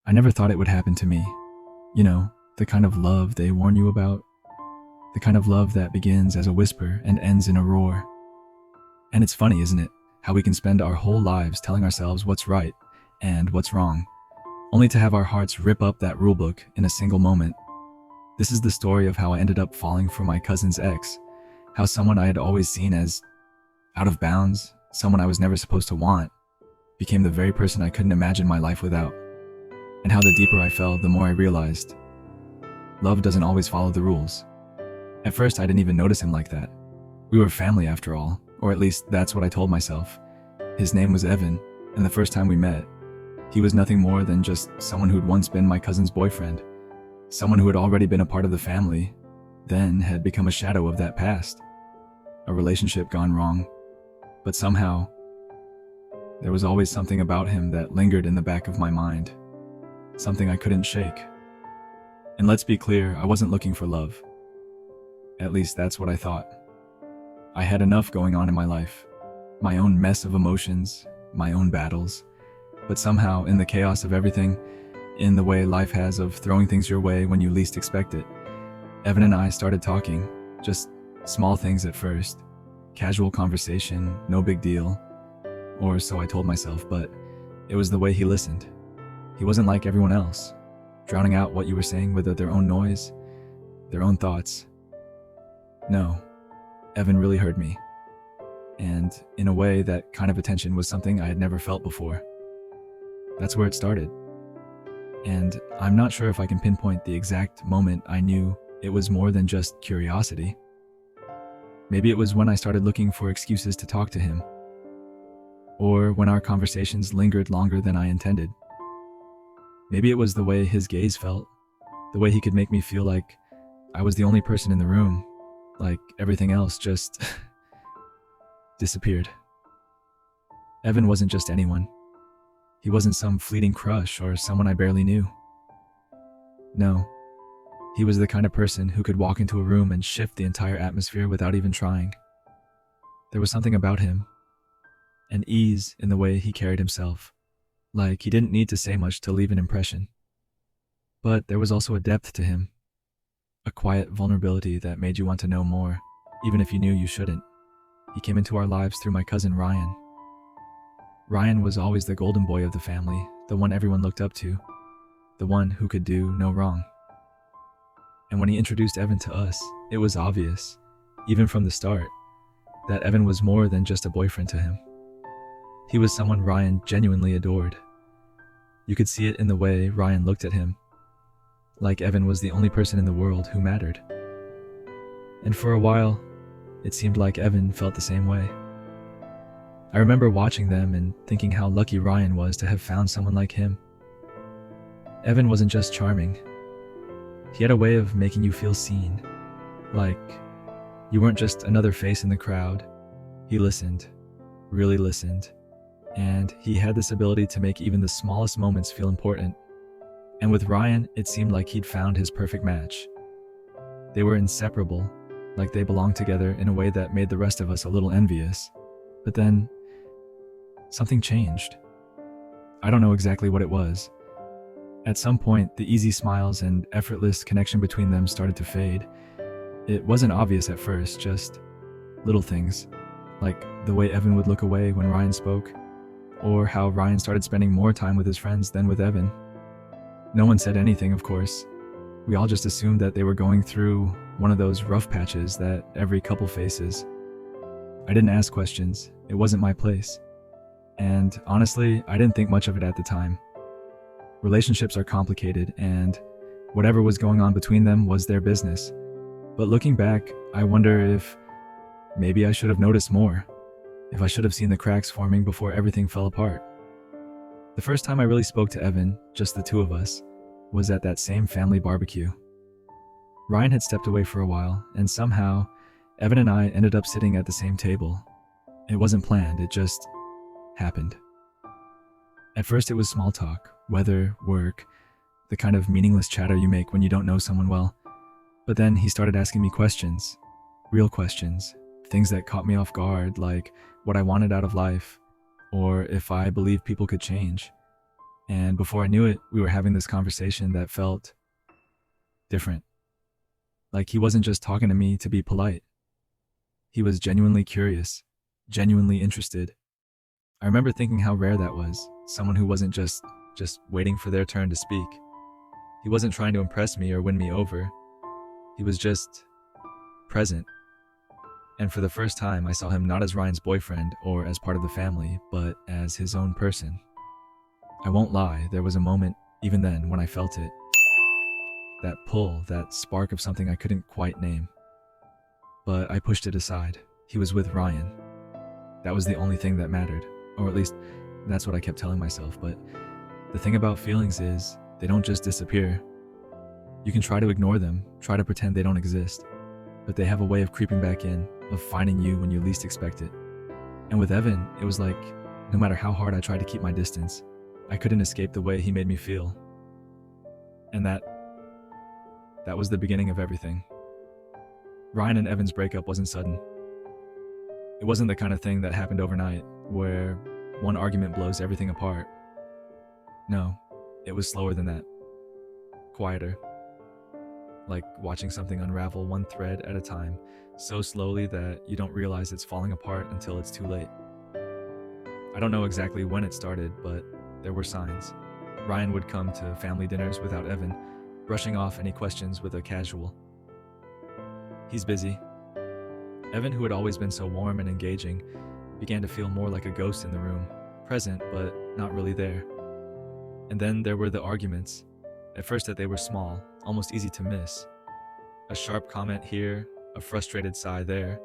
I never thought it would happen to me. You know, the kind of love they warn you about. The kind of love that begins as a whisper and ends in a roar. And it's funny, isn't it? How we can spend our whole lives telling ourselves what's right and what's wrong, only to have our hearts rip up that rulebook in a single moment. This is the story of how I ended up falling for my cousin's ex, how someone I had always seen as out of bounds, someone I was never supposed to want, became the very person I couldn't imagine my life without. And how the deeper I fell, the more I realized love doesn't always follow the rules. At first, I didn't even notice him like that. We were family after all, or at least that's what I told myself. His name was Evan, and the first time we met, he was nothing more than just someone who'd once been my cousin's boyfriend, someone who had already been a part of the family, then had become a shadow of that past, a relationship gone wrong. But somehow, there was always something about him that lingered in the back of my mind, something I couldn't shake. And let's be clear, I wasn't looking for love. At least that's what I thought. I had enough going on in my life, my own mess of emotions, my own battles, but somehow in the chaos of everything, in the way life has of throwing things your way when you least expect it, Evan and I started talking, just small things at first, casual conversation, no big deal, or so I told myself, but it was the way he listened. He wasn't like everyone else, drowning out what you were saying with their own noise, their own thoughts. No, Evan really heard me. And in a way, that kind of attention was something I had never felt before. That's where it started. And I'm not sure if I can pinpoint the exact moment I knew it was more than just curiosity. Maybe it was when I started looking for excuses to talk to him, or when our conversations lingered longer than I intended. Maybe it was the way his gaze felt, the way he could make me feel like I was the only person in the room, like everything else just disappeared. Evan wasn't just anyone. He wasn't some fleeting crush or someone I barely knew. No, he was the kind of person who could walk into a room and shift the entire atmosphere without even trying. There was something about him, an ease in the way he carried himself, like he didn't need to say much to leave an impression. But there was also a depth to him, a quiet vulnerability that made you want to know more, even if you knew you shouldn't. He came into our lives through my cousin Ryan. Ryan was always the golden boy of the family, the one everyone looked up to, the one who could do no wrong. And when he introduced Evan to us, it was obvious, even from the start, that Evan was more than just a boyfriend to him. He was someone Ryan genuinely adored. You could see it in the way Ryan looked at him, like Evan was the only person in the world who mattered. And for a while, it seemed like Evan felt the same way. I remember watching them and thinking how lucky Ryan was to have found someone like him. Evan wasn't just charming. He had a way of making you feel seen, like you weren't just another face in the crowd. He listened, really listened, and he had this ability to make even the smallest moments feel important. And with Ryan, it seemed like he'd found his perfect match. They were inseparable, like they belonged together in a way that made the rest of us a little envious. But then, something changed. I don't know exactly what it was. At some point, the easy smiles and effortless connection between them started to fade. It wasn't obvious at first, just little things, like the way Evan would look away when Ryan spoke, or how Ryan started spending more time with his friends than with Evan. No one said anything, of course. We all just assumed that they were going through one of those rough patches that every couple faces. I didn't ask questions. It wasn't my place. And honestly, I didn't think much of it at the time. Relationships are complicated, and whatever was going on between them was their business. But looking back, I wonder if maybe I should have noticed more, if I should have seen the cracks forming before everything fell apart. The first time I really spoke to Evan, just the two of us, was at that same family barbecue. Ryan had stepped away for a while, and somehow, Evan and I ended up sitting at the same table. It wasn't planned, it just happened. At first it was small talk, weather, work, the kind of meaningless chatter you make when you don't know someone well. But then he started asking me questions, real questions, things that caught me off guard, like what I wanted out of life, or if I believed people could change. And before I knew it, we were having this conversation that felt different. Like he wasn't just talking to me to be polite. He was genuinely curious, genuinely interested. I remember thinking how rare that was. Someone who wasn't just waiting for their turn to speak. He wasn't trying to impress me or win me over. He was just present. And for the first time, I saw him not as Ryan's boyfriend or as part of the family, but as his own person. I won't lie, there was a moment, even then, when I felt it. That pull, that spark of something I couldn't quite name. But I pushed it aside. He was with Ryan. That was the only thing that mattered. Or at least, that's what I kept telling myself. But the thing about feelings is, they don't just disappear. You can try to ignore them, try to pretend they don't exist. But they have a way of creeping back in, of finding you when you least expect it. And with Evan, it was like, no matter how hard I tried to keep my distance, I couldn't escape the way he made me feel. And that was the beginning of everything. Ryan and Evan's breakup wasn't sudden. It wasn't the kind of thing that happened overnight, where one argument blows everything apart. No, it was slower than that. Quieter. Like watching something unravel one thread at a time, so slowly that you don't realize it's falling apart until it's too late. I don't know exactly when it started, but there were signs. Ryan would come to family dinners without Evan, brushing off any questions with a casual, "He's busy." Evan, who had always been so warm and engaging, began to feel more like a ghost in the room, present but not really there. And then there were the arguments. At first they were small, almost easy to miss. A sharp comment here, a frustrated sigh there.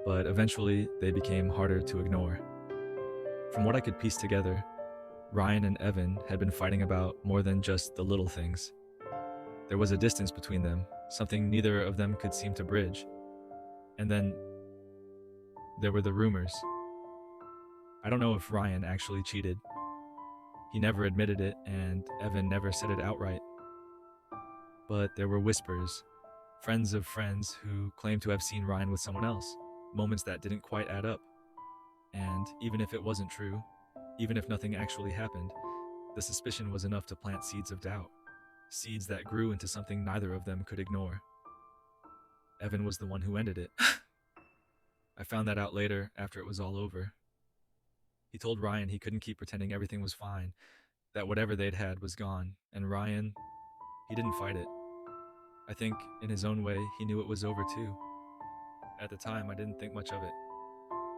But eventually they became harder to ignore. From what I could piece together, Ryan and Evan had been fighting about more than just the little things. There was a distance between them, something neither of them could seem to bridge. And then there were the rumors. I don't know if Ryan actually cheated. He never admitted it, and Evan never said it outright. But there were whispers, friends of friends who claimed to have seen Ryan with someone else, moments that didn't quite add up. And even if it wasn't true, even if nothing actually happened, the suspicion was enough to plant seeds of doubt, seeds that grew into something neither of them could ignore. Evan was the one who ended it. I found that out later, after it was all over. He told Ryan he couldn't keep pretending everything was fine, that whatever they'd had was gone, and Ryan, he didn't fight it. I think, in his own way, he knew it was over too. At the time, I didn't think much of it.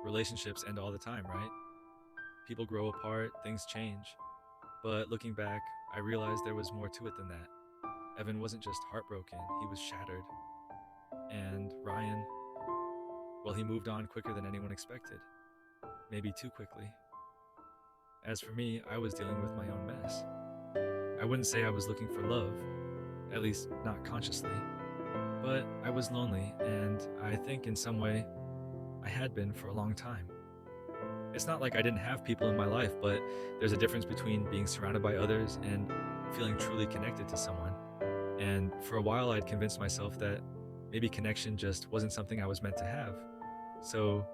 Relationships end all the time, right? People grow apart, things change. But looking back, I realized there was more to it than that. Evan wasn't just heartbroken, he was shattered. And Ryan, well, he moved on quicker than anyone expected. Maybe too quickly. As for me, I was dealing with my own mess. I wouldn't say I was looking for love, at least not consciously, but I was lonely, and I think in some way, I had been for a long time. It's not like I didn't have people in my life, but there's a difference between being surrounded by others and feeling truly connected to someone. And for a while, I'd convinced myself that maybe connection just wasn't something I was meant to have. So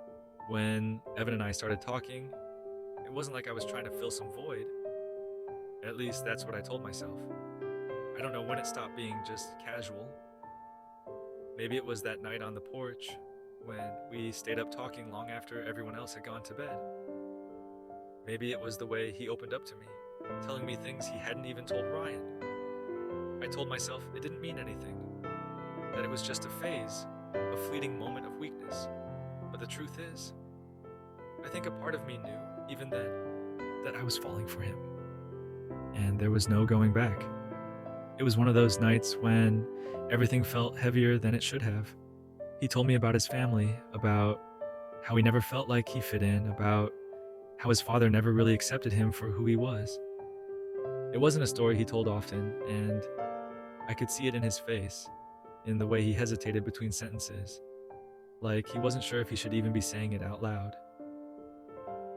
when Evan and I started talking, it wasn't like I was trying to fill some void. At least that's what I told myself. I don't know when it stopped being just casual. Maybe it was that night on the porch when we stayed up talking long after everyone else had gone to bed. Maybe it was the way he opened up to me, telling me things he hadn't even told Ryan. I told myself it didn't mean anything, that it was just a phase, a fleeting moment of weakness. But the truth is, I think a part of me knew, even then, that I was falling for him. And there was no going back. It was one of those nights when everything felt heavier than it should have. He told me about his family, about how he never felt like he fit in, about how his father never really accepted him for who he was. It wasn't a story he told often, and I could see it in his face, in the way he hesitated between sentences, like he wasn't sure if he should even be saying it out loud.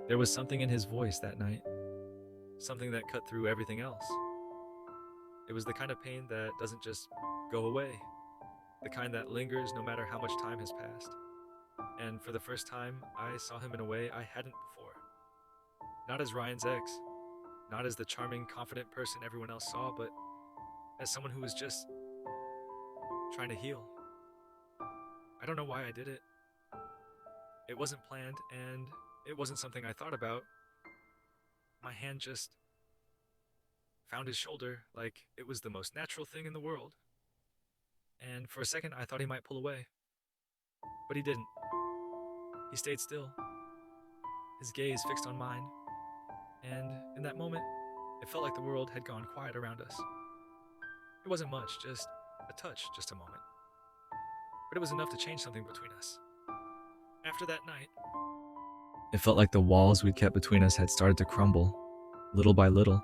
There was something in his voice that night, something that cut through everything else. It was the kind of pain that doesn't just go away, the kind that lingers no matter how much time has passed. And for the first time, I saw him in a way I hadn't before. Not as Ryan's ex, not as the charming, confident person everyone else saw, but as someone who was just trying to heal. I don't know why I did it. It wasn't planned, and it wasn't something I thought about. My hand just found his shoulder like it was the most natural thing in the world. And for a second, I thought he might pull away. But he didn't. He stayed still, his gaze fixed on mine. And in that moment, it felt like the world had gone quiet around us. It wasn't much, just a touch, just a moment. But it was enough to change something between us. After that night, it felt like the walls we'd kept between us had started to crumble, little by little.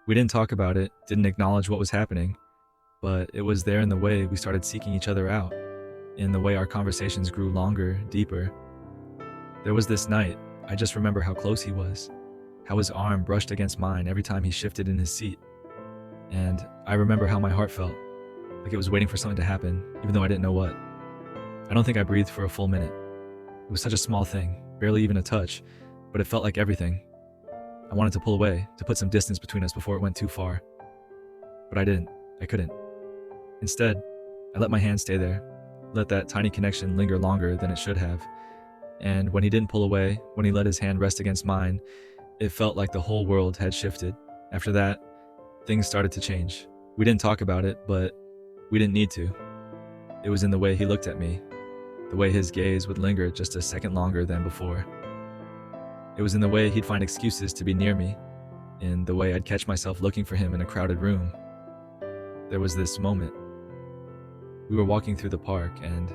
We didn't talk about it, didn't acknowledge what was happening, but it was there in the way we started seeking each other out, in the way our conversations grew longer, deeper. There was this night, I just remember how close he was, how his arm brushed against mine every time he shifted in his seat. And I remember how my heart felt, like it was waiting for something to happen, even though I didn't know what. I don't think I breathed for a full minute. It was such a small thing, barely even a touch, but it felt like everything. I wanted to pull away, to put some distance between us before it went too far. But I didn't. I couldn't. Instead, I let my hand stay there, let that tiny connection linger longer than it should have. And when he didn't pull away, when he let his hand rest against mine, it felt like the whole world had shifted. After that, things started to change. We didn't talk about it, but we didn't need to. It was in the way he looked at me, the way his gaze would linger just a second longer than before. It was in the way he'd find excuses to be near me, in the way I'd catch myself looking for him in a crowded room. There was this moment. We were walking through the park, and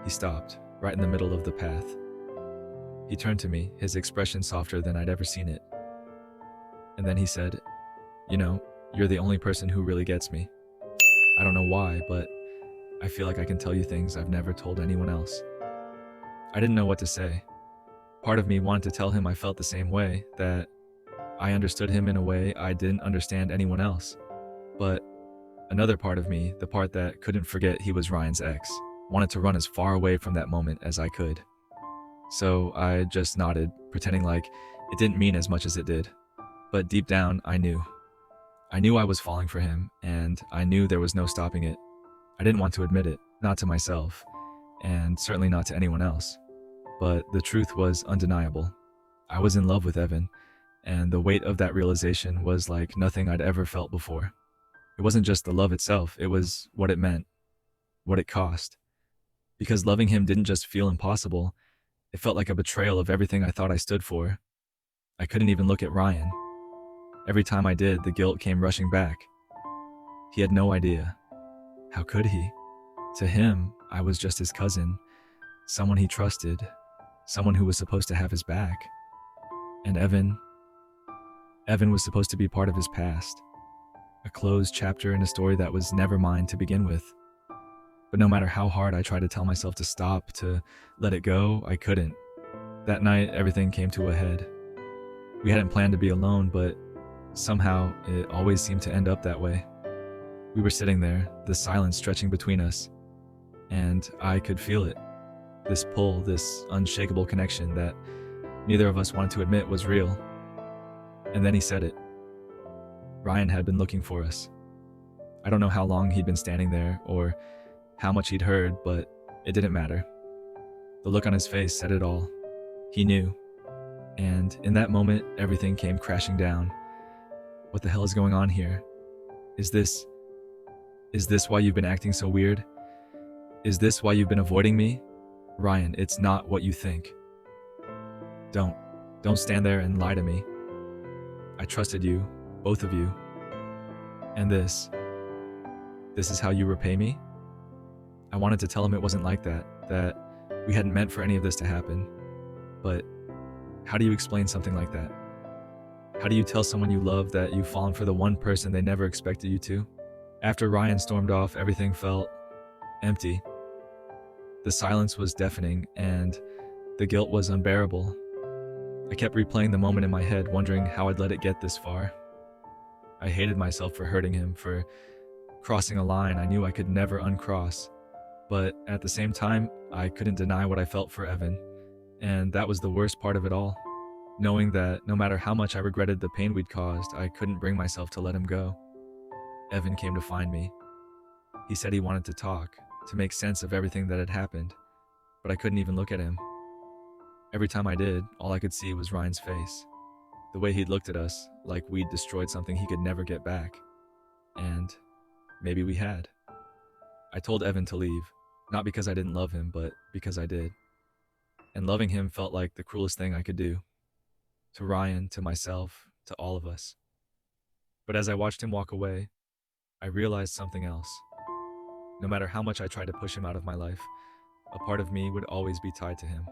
he stopped, right in the middle of the path. He turned to me, his expression softer than I'd ever seen it. And then he said, "You know, you're the only person who really gets me. I don't know why, but I feel like I can tell you things I've never told anyone else." I didn't know what to say. Part of me wanted to tell him I felt the same way, that I understood him in a way I didn't understand anyone else. But another part of me, the part that couldn't forget he was Ryan's ex, wanted to run as far away from that moment as I could. So I just nodded, pretending like it didn't mean as much as it did. But deep down, I knew. I knew I was falling for him, and I knew there was no stopping it. I didn't want to admit it, not to myself, and certainly not to anyone else. But the truth was undeniable. I was in love with Evan, and the weight of that realization was like nothing I'd ever felt before. It wasn't just the love itself, it was what it meant, what it cost. Because loving him didn't just feel impossible, it felt like a betrayal of everything I thought I stood for. I couldn't even look at Ryan. Every time I did, the guilt came rushing back. He had no idea. How could he? To him, I was just his cousin, someone he trusted, someone who was supposed to have his back. And Evan was supposed to be part of his past, a closed chapter in a story that was never mine to begin with. But no matter how hard I tried to tell myself to stop, to let it go, I couldn't. That night, everything came to a head. We hadn't planned to be alone, but somehow it always seemed to end up that way. We were sitting there, the silence stretching between us, and I could feel it. This pull, this unshakable connection that neither of us wanted to admit was real. And then he said it. Ryan had been looking for us. I don't know how long he'd been standing there or how much he'd heard, but it didn't matter. The look on his face said it all. He knew. And in that moment, everything came crashing down. What the hell is going on here? Is this why you've been acting so weird? Is this why you've been avoiding me? Ryan, it's not what you think. Don't stand there and lie to me. I trusted you, both of you. And this is how you repay me? I wanted to tell him it wasn't like that we hadn't meant for any of this to happen. But how do you explain something like that? How do you tell someone you love that you've fallen for the one person they never expected you to? After Ryan stormed off, everything felt empty. The silence was deafening, and the guilt was unbearable. I kept replaying the moment in my head, wondering how I'd let it get this far. I hated myself for hurting him, for crossing a line I knew I could never uncross. But at the same time, I couldn't deny what I felt for Evan, and that was the worst part of it all. knowing that no matter how much I regretted the pain we'd caused, I couldn't bring myself to let him go. Evan came to find me. He said he wanted to talk, to make sense of everything that had happened, but I couldn't even look at him. Every time I did, all I could see was Ryan's face. The way he'd looked at us, like we'd destroyed something he could never get back. And maybe we had. I told Evan to leave, not because I didn't love him, but because I did. And loving him felt like the cruelest thing I could do. To Ryan, to myself, to all of us. But as I watched him walk away, I realized something else. No matter how much I tried to push him out of my life, a part of me would always be tied to him.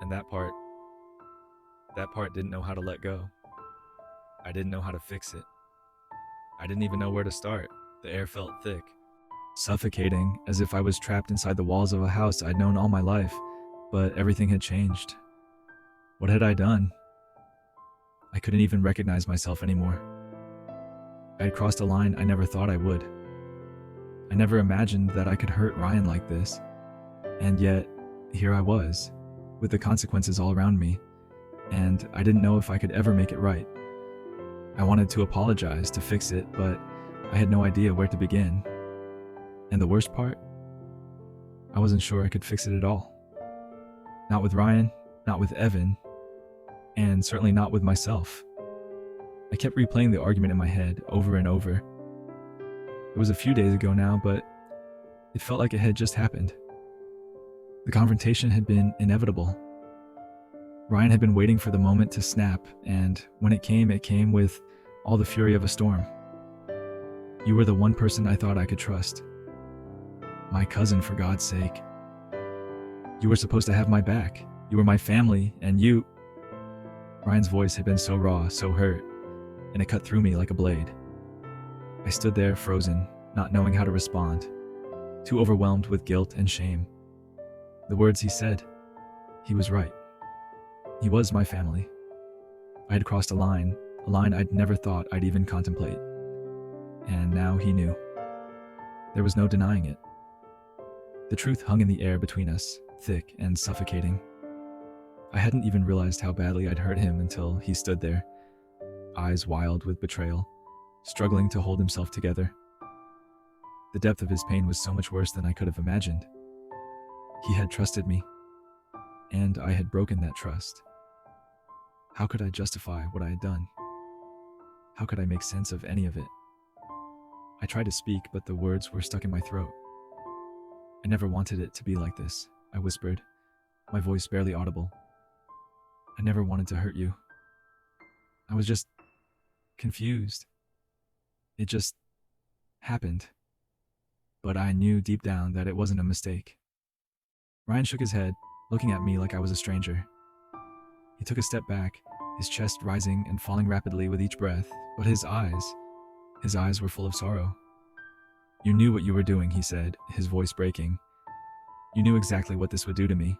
And that part didn't know how to let go. I didn't know how to fix it. I didn't even know where to start. The air felt thick, suffocating, as if I was trapped inside the walls of a house I'd known all my life, but everything had changed. What had I done? I couldn't even recognize myself anymore. I had crossed a line I never thought I would. I never imagined that I could hurt Ryan like this. And yet, here I was, with the consequences all around me, and I didn't know if I could ever make it right. I wanted to apologize, to fix it, but I had no idea where to begin. And the worst part? I wasn't sure I could fix it at all. Not with Ryan, not with Evan, and certainly not with myself. I kept replaying the argument in my head over and over. It was a few days ago now, but it felt like it had just happened. The confrontation had been inevitable. Ryan had been waiting for the moment to snap, and when it came with all the fury of a storm. You were the one person I thought I could trust. My cousin, for God's sake. You were supposed to have my back. You were my family, and you... Ryan's voice had been so raw, so hurt, and it cut through me like a blade. I stood there frozen, not knowing how to respond, too overwhelmed with guilt and shame. The words he said, he was right. He was my family. I had crossed a line I'd never thought I'd even contemplate. And now he knew. There was no denying it. The truth hung in the air between us, thick and suffocating. I hadn't even realized how badly I'd hurt him until he stood there, eyes wild with betrayal, struggling to hold himself together. The depth of his pain was so much worse than I could have imagined. He had trusted me, and I had broken that trust. How could I justify what I had done? How could I make sense of any of it? I tried to speak, but the words were stuck in my throat. I never wanted it to be like this, I whispered, my voice barely audible. I never wanted to hurt you. I was just confused. It just happened. But I knew deep down that it wasn't a mistake. Ryan shook his head, looking at me like I was a stranger. He took a step back, his chest rising and falling rapidly with each breath, but his eyes were full of sorrow. You knew what you were doing, he said, his voice breaking. You knew exactly what this would do to me.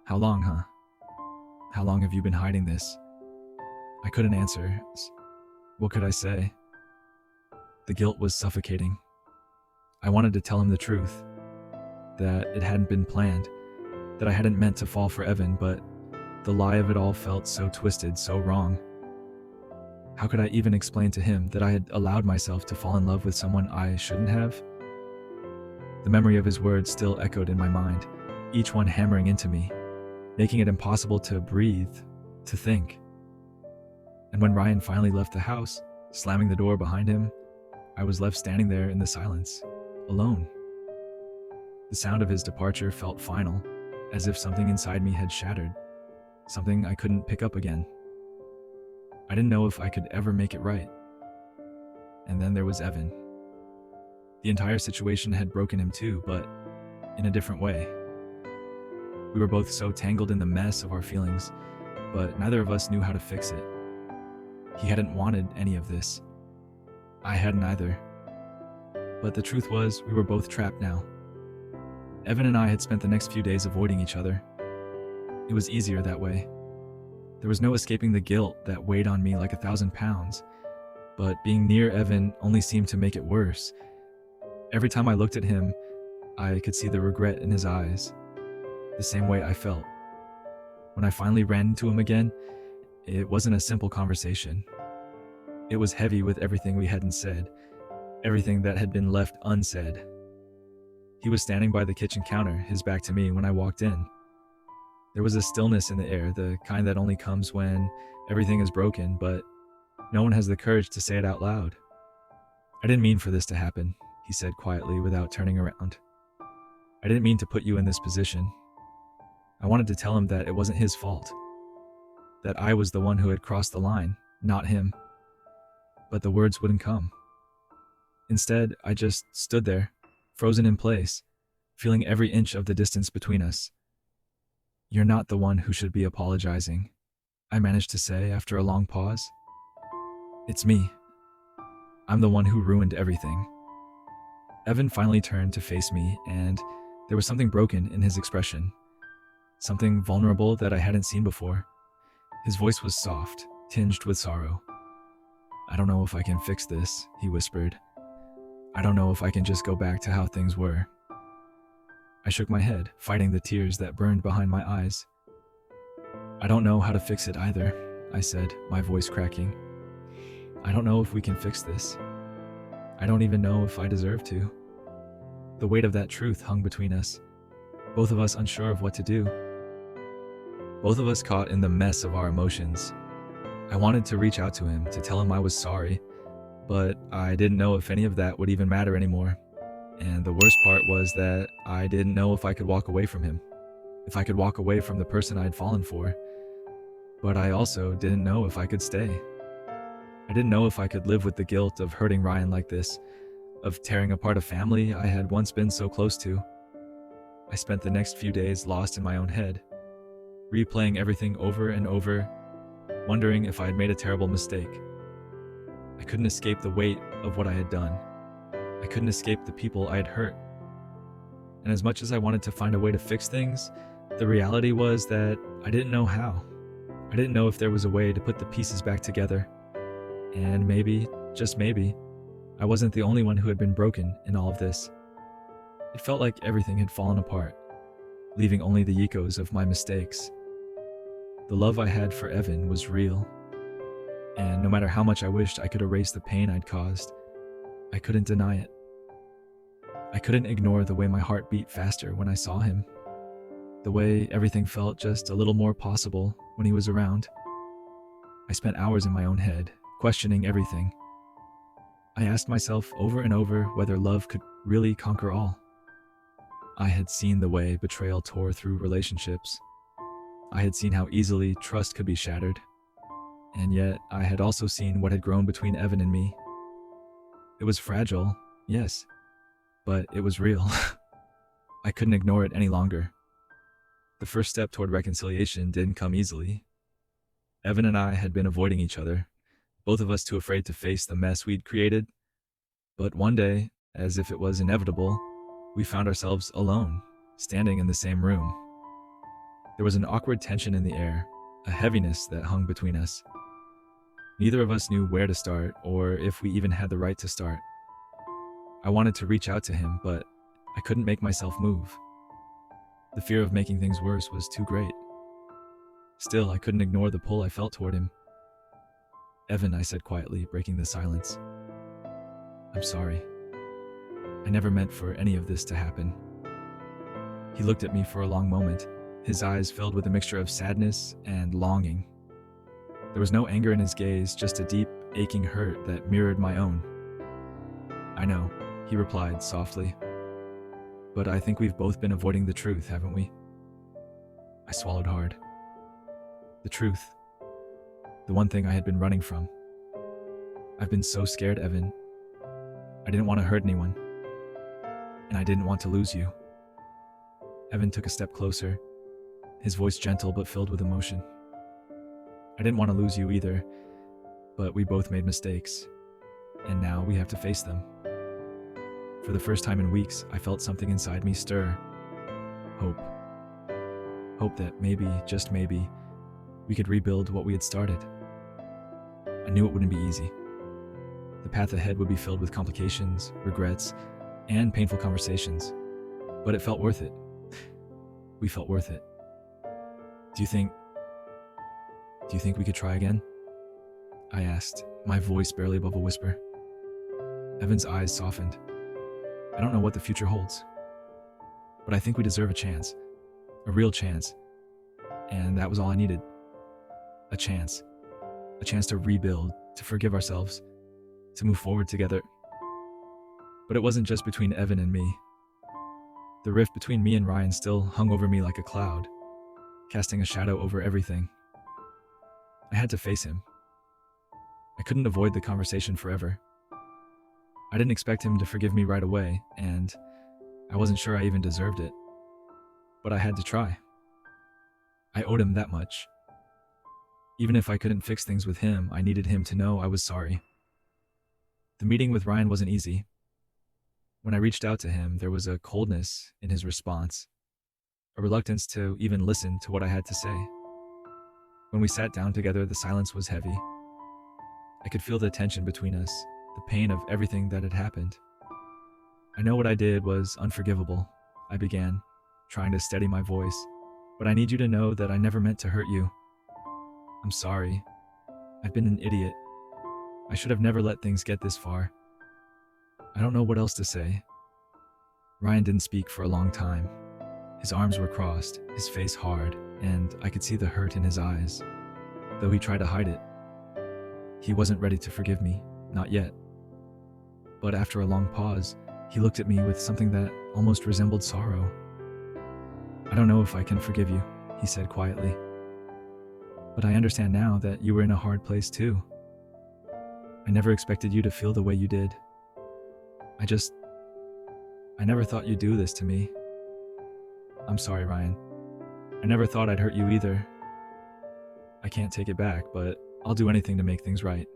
How long, huh? How long have you been hiding this? I couldn't answer. What could I say? The guilt was suffocating. I wanted to tell him the truth, that it hadn't been planned, that I hadn't meant to fall for Evan, but the lie of it all felt so twisted, so wrong. How could I even explain to him that I had allowed myself to fall in love with someone I shouldn't have? The memory of his words still echoed in my mind, each one hammering into me, making it impossible to breathe, to think. And when Ryan finally left the house, slamming the door behind him, I was left standing there in the silence, alone. The sound of his departure felt final, as if something inside me had shattered, something I couldn't pick up again. I didn't know if I could ever make it right. And then there was Evan. The entire situation had broken him too, but in a different way. We were both so tangled in the mess of our feelings, but neither of us knew how to fix it. He hadn't wanted any of this. I hadn't either. But the truth was, we were both trapped now. Evan and I had spent the next few days avoiding each other. It was easier that way. There was no escaping the guilt that weighed on me like 1,000 pounds, but being near Evan only seemed to make it worse. Every time I looked at him, I could see the regret in his eyes, the same way I felt When I finally ran into him again, it wasn't a simple conversation. It was heavy with everything we hadn't said, everything that had been left unsaid. He was standing by the kitchen counter, his back to me when I walked in. There was a stillness in the air, the kind that only comes when everything is broken, but no one has the courage to say it out loud. "I didn't mean for this to happen," he said quietly without turning around. "I didn't mean to put you in this position." I wanted to tell him that it wasn't his fault, that I was the one who had crossed the line, not him. But the words wouldn't come. Instead, I just stood there, frozen in place, feeling every inch of the distance between us. "You're not the one who should be apologizing," I managed to say after a long pause. "It's me. I'm the one who ruined everything." Evan finally turned to face me, and there was something broken in his expression, something vulnerable that I hadn't seen before. His voice was soft, tinged with sorrow. "I don't know if I can fix this," he whispered. "I don't know if I can just go back to how things were." I shook my head, fighting the tears that burned behind my eyes. "I don't know how to fix it either," I said, my voice cracking. "I don't know if we can fix this. I don't even know if I deserve to." The weight of that truth hung between us, both of us unsure of what to do. Both of us caught in the mess of our emotions. I wanted to reach out to him, to tell him I was sorry, but I didn't know if any of that would even matter anymore. And the worst part was that I didn't know if I could walk away from him, if I could walk away from the person I'd fallen for. But I also didn't know if I could stay. I didn't know if I could live with the guilt of hurting Ryan like this, of tearing apart a family I had once been so close to. I spent the next few days lost in my own head, replaying everything over and over, wondering if I had made a terrible mistake. I couldn't escape the weight of what I had done. I couldn't escape the people I had hurt. And as much as I wanted to find a way to fix things, the reality was that I didn't know how. I didn't know if there was a way to put the pieces back together. And maybe, just maybe, I wasn't the only one who had been broken in all of this. It felt like everything had fallen apart, leaving only the echoes of my mistakes. The love I had for Evan was real, and no matter how much I wished I could erase the pain I'd caused, I couldn't deny it. I couldn't ignore the way my heart beat faster when I saw him, the way everything felt just a little more possible when he was around. I spent hours in my own head, questioning everything. I asked myself over and over whether love could really conquer all. I had seen the way betrayal tore through relationships. I had seen how easily trust could be shattered. And yet, I had also seen what had grown between Evan and me. It was fragile, yes, but it was real. I couldn't ignore it any longer. The first step toward reconciliation didn't come easily. Evan and I had been avoiding each other, both of us too afraid to face the mess we'd created. But one day, as if it was inevitable, we found ourselves alone, standing in the same room. There was an awkward tension in the air, a heaviness that hung between us. Neither of us knew where to start, or if we even had the right to start. I wanted to reach out to him, but I couldn't make myself move. The fear of making things worse was too great. Still, I couldn't ignore the pull I felt toward him. "Evan," I said quietly, breaking the silence. "I'm sorry. I never meant for any of this to happen." He looked at me for a long moment, his eyes filled with a mixture of sadness and longing. There was no anger in his gaze, just a deep, aching hurt that mirrored my own. "I know," he replied softly. "But I think we've both been avoiding the truth, haven't we?" I swallowed hard. The truth. The one thing I had been running from. "I've been so scared, Evan. I didn't want to hurt anyone. And I didn't want to lose you." Evan took a step closer, his voice gentle but filled with emotion. "I didn't want to lose you either, but we both made mistakes, and now we have to face them." For the first time in weeks, I felt something inside me stir. Hope. Hope that maybe, just maybe, we could rebuild what we had started. I knew it wouldn't be easy. The path ahead would be filled with complications, regrets, and painful conversations, but it felt worth it. We felt worth it. "Do you think Do you think we could try again? I asked, my voice barely above a whisper. Evan's eyes softened. I don't know what the future holds, but I think we deserve a chance. A real chance. And that was all I needed. A chance. A chance to rebuild, to forgive ourselves, to move forward together. But it wasn't just between Evan and me. The rift between me and Ryan still hung over me like a cloud, casting a shadow over everything. I had to face him. I couldn't avoid the conversation forever. I didn't expect him to forgive me right away, and I wasn't sure I even deserved it. But I had to try. I owed him that much. Even if I couldn't fix things with him, I needed him to know I was sorry. The meeting with Ryan wasn't easy. When I reached out to him, there was a coldness in his response, a reluctance to even listen to what I had to say. When we sat down together, the silence was heavy. I could feel the tension between us, the pain of everything that had happened. I know what I did was unforgivable, I began, trying to steady my voice, but I need you to know that I never meant to hurt you. I'm sorry. I've been an idiot. I should have never let things get this far. I don't know what else to say. Ryan didn't speak for a long time. His arms were crossed, his face hard, and I could see the hurt in his eyes, though he tried to hide it. He wasn't ready to forgive me, not yet. But after a long pause, he looked at me with something that almost resembled sorrow. I don't know if I can forgive you, he said quietly. But I understand now that you were in a hard place too. I never expected you to feel the way you did. I never thought you'd do this to me. I'm sorry, Ryan. I never thought I'd hurt you either. I can't take it back, but I'll do anything to make things right.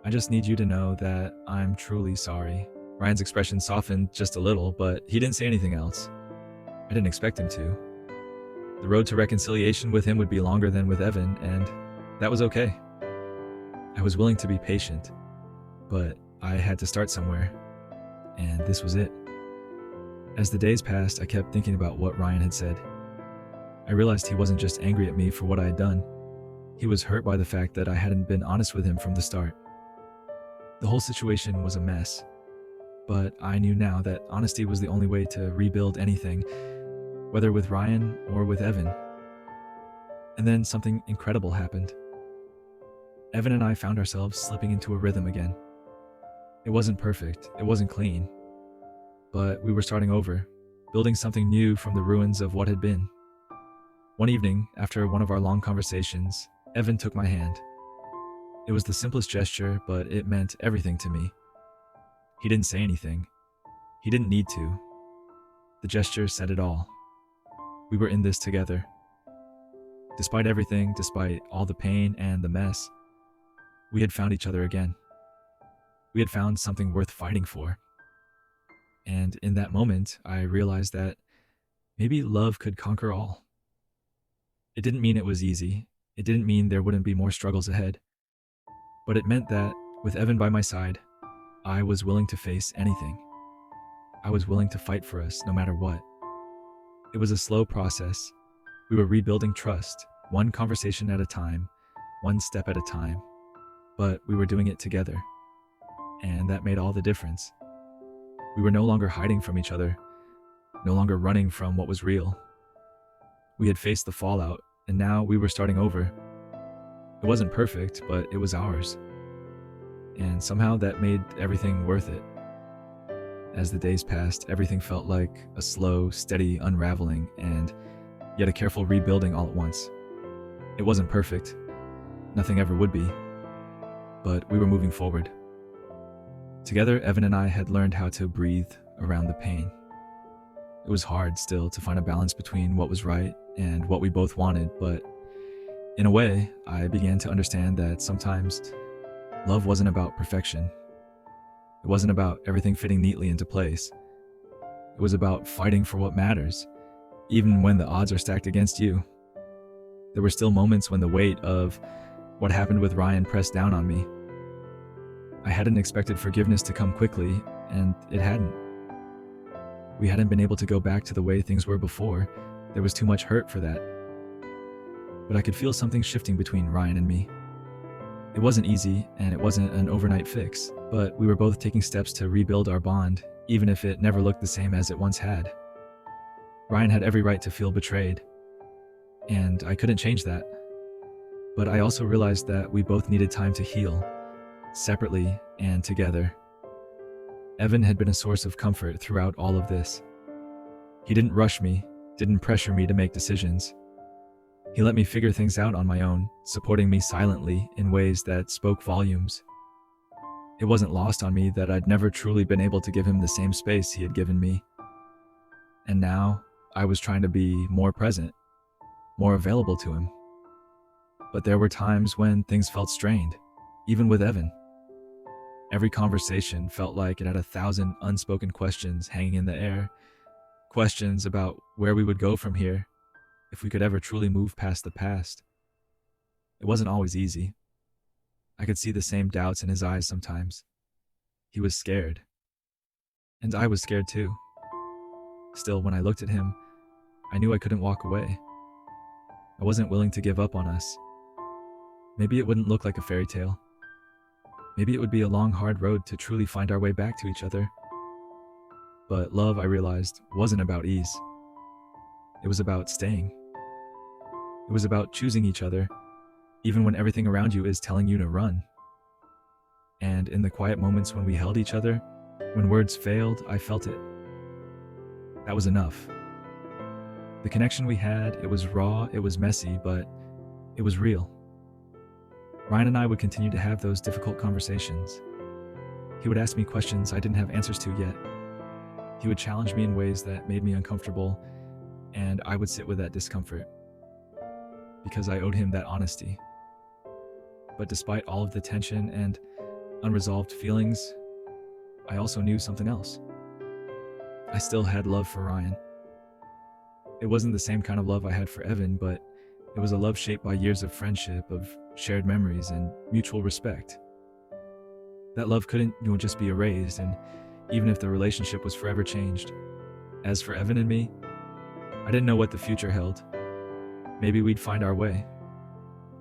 I just need you to know that I'm truly sorry. Ryan's expression softened just a little, but he didn't say anything else. I didn't expect him to. The road to reconciliation with him would be longer than with Evan, and that was okay. I was willing to be patient, but I had to start somewhere, and this was it. As the days passed, I kept thinking about what Ryan had said. I realized he wasn't just angry at me for what I had done. He was hurt by the fact that I hadn't been honest with him from the start. The whole situation was a mess, but I knew now that honesty was the only way to rebuild anything, whether with Ryan or with Evan. And then something incredible happened. Evan and I found ourselves slipping into a rhythm again. It wasn't perfect, it wasn't clean, but we were starting over, building something new from the ruins of what had been. One evening, after one of our long conversations, Evan took my hand. It was the simplest gesture, but it meant everything to me. He didn't say anything. He didn't need to. The gesture said it all. We were in this together. Despite everything, despite all the pain and the mess, we had found each other again. We had found something worth fighting for. And in that moment, I realized that maybe love could conquer all. It didn't mean it was easy. It didn't mean there wouldn't be more struggles ahead. But it meant that, with Evan by my side, I was willing to face anything. I was willing to fight for us, no matter what. It was a slow process. We were rebuilding trust, one conversation at a time, one step at a time. But we were doing it together. And that made all the difference. We were no longer hiding from each other, no longer running from what was real. We had faced the fallout, and now we were starting over. It wasn't perfect, but it was ours. And somehow that made everything worth it. As the days passed, everything felt like a slow, steady unraveling, and yet a careful rebuilding all at once. It wasn't perfect. Nothing ever would be. But we were moving forward. Together, Evan and I had learned how to breathe around the pain. It was hard still to find a balance between what was right and what we both wanted, but in a way, I began to understand that sometimes love wasn't about perfection. It wasn't about everything fitting neatly into place. It was about fighting for what matters, even when the odds are stacked against you. There were still moments when the weight of what happened with Ryan pressed down on me. I hadn't expected forgiveness to come quickly, and it hadn't. We hadn't been able to go back to the way things were before. There was too much hurt for that. but I could feel something shifting between Ryan and me. It wasn't easy, and it wasn't an overnight fix, but we were both taking steps to rebuild our bond, even if it never looked the same as it once had. Ryan had every right to feel betrayed, and I couldn't change that. But I also realized that we both needed time to heal, separately and together. Evan had been a source of comfort throughout all of this. He didn't rush me, didn't pressure me to make decisions. He let me figure things out on my own, supporting me silently in ways that spoke volumes. It wasn't lost on me that I'd never truly been able to give him the same space he had given me. And now, I was trying to be more present, more available to him. But there were times when things felt strained, even with Evan. Every conversation felt like it had 1,000 unspoken questions hanging in the air. Questions about where we would go from here, if we could ever truly move past the past. It wasn't always easy. I could see the same doubts in his eyes sometimes. He was scared. And I was scared too. Still, when I looked at him, I knew I couldn't walk away. I wasn't willing to give up on us. Maybe it wouldn't look like a fairy tale. Maybe it would be a long, hard road to truly find our way back to each other. But love, I realized, wasn't about ease. It was about staying. It was about choosing each other, even when everything around you is telling you to run. And in the quiet moments when we held each other, when words failed, I felt it. That was enough. The connection we had, it was raw, it was messy, but it was real. Ryan and I would continue to have those difficult conversations. He would ask me questions I didn't have answers to yet. He would challenge me in ways that made me uncomfortable, and I would sit with that discomfort because I owed him that honesty. But despite all of the tension and unresolved feelings, I also knew something else. I still had love for Ryan. It wasn't the same kind of love I had for Evan, but it was a love shaped by years of friendship, of shared memories, and mutual respect. That love couldn't, just be erased, and even if the relationship was forever changed. As for Evan and me, I didn't know what the future held. Maybe we'd find our way.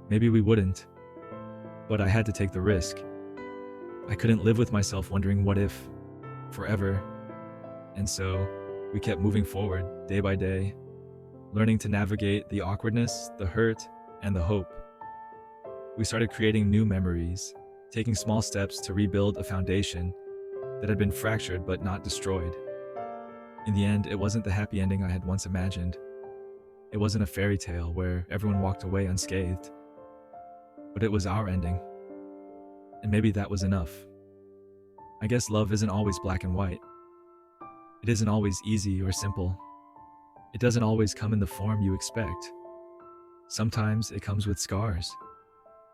Maybe we wouldn't. But I had to take the risk. I couldn't live with myself wondering what if, forever. And so, we kept moving forward, day by day, learning to navigate the awkwardness, the hurt, and the hope. We started creating new memories, taking small steps to rebuild a foundation that had been fractured but not destroyed. In the end, it wasn't the happy ending I had once imagined. It wasn't a fairy tale where everyone walked away unscathed. But it was our ending. And maybe that was enough. I guess love isn't always black and white. It isn't always easy or simple. It doesn't always come in the form you expect. Sometimes it comes with scars.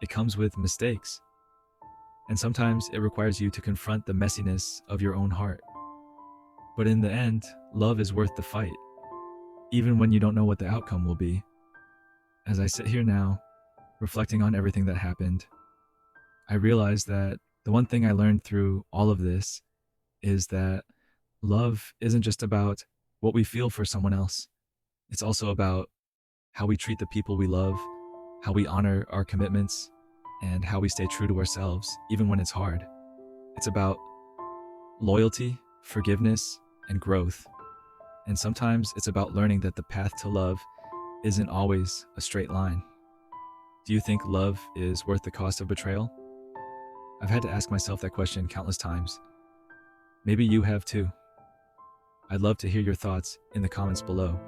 It comes with mistakes. And sometimes it requires you to confront the messiness of your own heart. But in the end, love is worth the fight, even when you don't know what the outcome will be. As I sit here now, reflecting on everything that happened, I realize that the one thing I learned through all of this is that love isn't just about what we feel for someone else. It's also about how we treat the people we love, how we honor our commitments, and how we stay true to ourselves, even when it's hard. It's about loyalty, forgiveness, and growth. And sometimes it's about learning that the path to love isn't always a straight line. Do you think love is worth the cost of betrayal? I've had to ask myself that question countless times. Maybe you have too. I'd love to hear your thoughts in the comments below.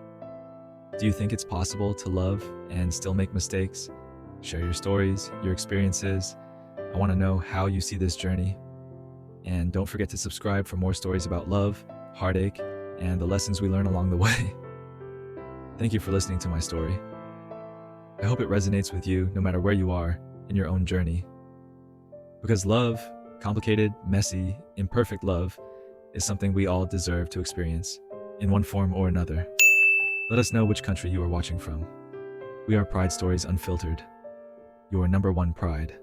Do you think it's possible to love and still make mistakes? Share your stories, your experiences. I want to know how you see this journey. And don't forget to subscribe for more stories about love, heartache, and the lessons we learn along the way. Thank you for listening to my story. I hope it resonates with you no matter where you are in your own journey. Because love, complicated, messy, imperfect love, is something we all deserve to experience in one form or another. Let us know which country you are watching from. We are Pride Stories Unfiltered, your #1 pride.